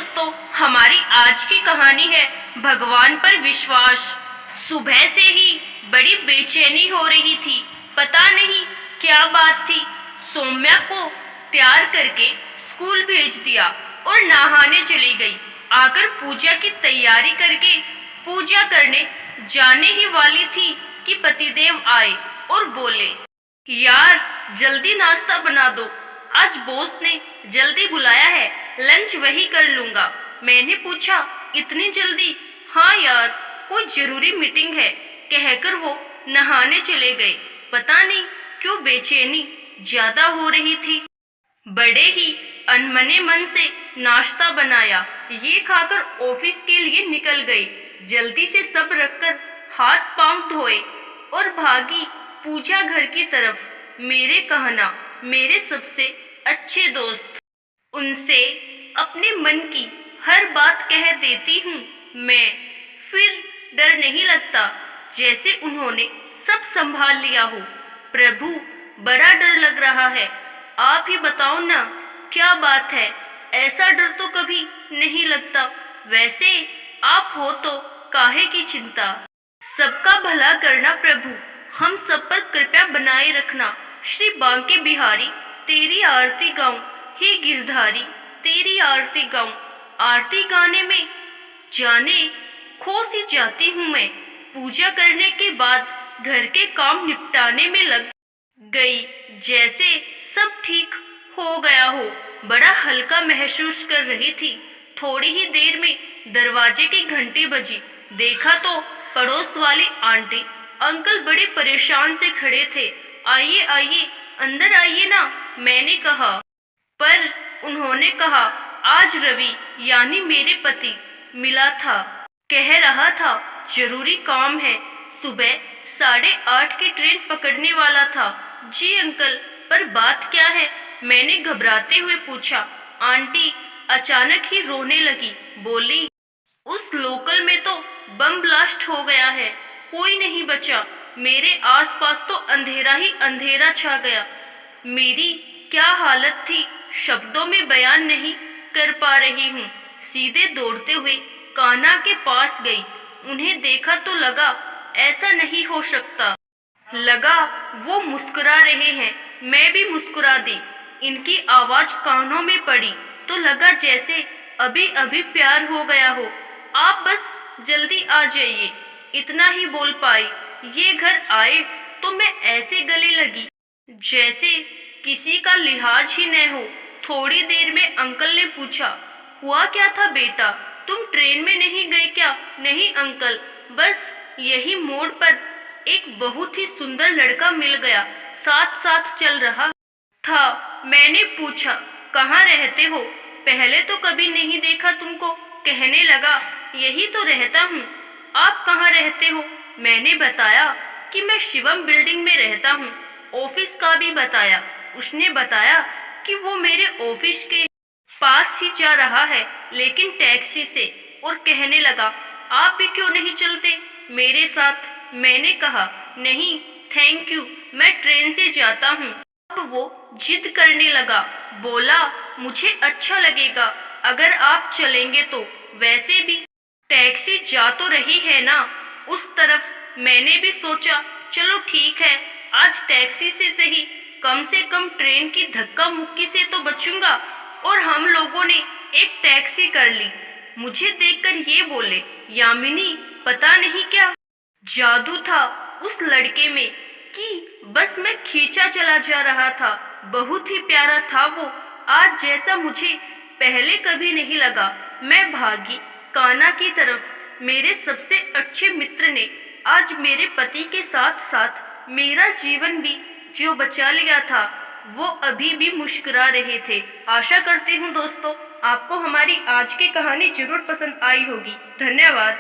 दोस्तों, हमारी आज की कहानी है भगवान पर विश्वास। सुबह से ही बड़ी बेचैनी हो रही थी। पता नहीं क्या बात थी। सौम्या को तैयार करके स्कूल भेज दिया और नहाने चली गई। आकर पूजा की तैयारी करके पूजा करने जाने ही वाली थी कि पतिदेव आए और बोले, यार जल्दी नाश्ता बना दो, आज बॉस ने जल्दी बुलाया है, लंच वही कर लूंगा। मैंने पूछा, इतनी जल्दी? हाँ यार, कोई जरूरी मीटिंग है, कहकर वो नहाने चले गए। पता नहीं क्यों बेचैनी ज्यादा हो रही थी। बड़े ही अनमने मन से नाश्ता बनाया, ये खाकर ऑफिस के लिए निकल गई। जल्दी से सब रखकर हाथ पांव धोए और भागी पूजा घर की तरफ। मेरे कहना, मेरे सबसे अच्छे दोस्त, उनसे अपने मन की हर बात कह देती हूँ मैं, फिर डर नहीं लगता, जैसे उन्होंने सब संभाल लिया हो। प्रभु, बड़ा डर लग रहा है। आप ही बताओ ना, क्या बात है? ऐसा डर तो कभी नहीं लगता। वैसे आप हो तो काहे की चिंता। सबका भला करना प्रभु, हम सब पर कृपा बनाए रखना। श्री बांके बिहारी तेरी आरती गाऊं, हे गिरधारी तेरी आरती गाऊं। आरती गाने में जाने खो सी जाती हूँ मैं। पूजा करने के बाद घर के काम निपटाने में लग गई, जैसे सब ठीक हो गया हो। बड़ा हल्का महसूस कर रही थी। थोड़ी ही देर में दरवाजे की घंटी बजी। देखा तो पड़ोस वाली आंटी अंकल बड़े परेशान से खड़े थे। आइए आइए, अंदर आइए ना, मैंने कहा। पर उन्होंने कहा, आज रवि यानी मेरे पति मिला था, कह रहा था जरूरी काम है, सुबह 8:30 की ट्रेन पकड़ने वाला था। जी अंकल, पर बात क्या है? मैंने घबराते हुए पूछा। आंटी अचानक ही रोने लगी, बोली, उस लोकल में तो बम ब्लास्ट हो गया है, कोई नहीं बचा। मेरे आसपास तो अंधेरा ही अंधेरा छा गया। मेरी क्या हालत थी, शब्दों में बयान नहीं कर पा रही हूँ। सीधे दौड़ते हुए कान्हा के पास गई। उन्हें देखा तो लगा ऐसा नहीं हो सकता। लगा वो मुस्कुरा रहे हैं, मैं भी मुस्कुरा दी। इनकी आवाज कानों में पड़ी तो लगा जैसे अभी अभी प्यार हो गया हो। आप बस जल्दी आ जाइए, इतना ही बोल पाई। ये घर आए तो मैं ऐसे गले लगी जैसे किसी का लिहाज ही न हो। थोड़ी देर में अंकल ने पूछा, हुआ क्या था बेटा, तुम ट्रेन में नहीं गए क्या? नहीं अंकल, बस यही मोड़ पर एक बहुत ही सुंदर लड़का मिल गया, साथ साथ चल रहा था। मैंने पूछा, कहाँ रहते हो? पहले तो कभी नहीं देखा तुमको। कहने लगा, यही तो रहता हूँ। आप कहाँ रहते हो? मैंने बताया कि मैं शिवम बिल्डिंग में रहता हूँ। ऑफिस का भी बताया। उसने बताया कि वो मेरे ऑफिस के पास ही जा रहा है, लेकिन टैक्सी से, और कहने लगा, आप भी क्यों नहीं चलते मेरे साथ? मैंने कहा, नहीं थैंक यू, मैं ट्रेन से जाता हूँ। अब वो जिद करने लगा, बोला, मुझे अच्छा लगेगा अगर आप चलेंगे तो। वैसे भी टैक्सी जा तो रही है ना उस तरफ। मैंने भी सोचा, चलो ठीक है, आज टैक्सी से सही, कम से कम ट्रेन की धक्का मुक्की से तो बचूंगा। और हम लोगों ने एक टैक्सी कर ली। मुझे देखकर ये बोले, यामिनी, पता नहीं क्या जादू था उस लड़के में कि बस मैं खींचा चला जा रहा था। बहुत ही प्यारा था वो, आज जैसा मुझे पहले कभी नहीं लगा। मैं भागी कान्हा की तरफ। मेरे सबसे अच्छे मित्र ने आज मेरे पति के साथ साथ मेरा जीवन भी जो बचा लिया था, वो अभी भी मुस्कुरा रहे थे। आशा करती हूँ दोस्तों, आपको हमारी आज की कहानी जरूर पसंद आई होगी। धन्यवाद।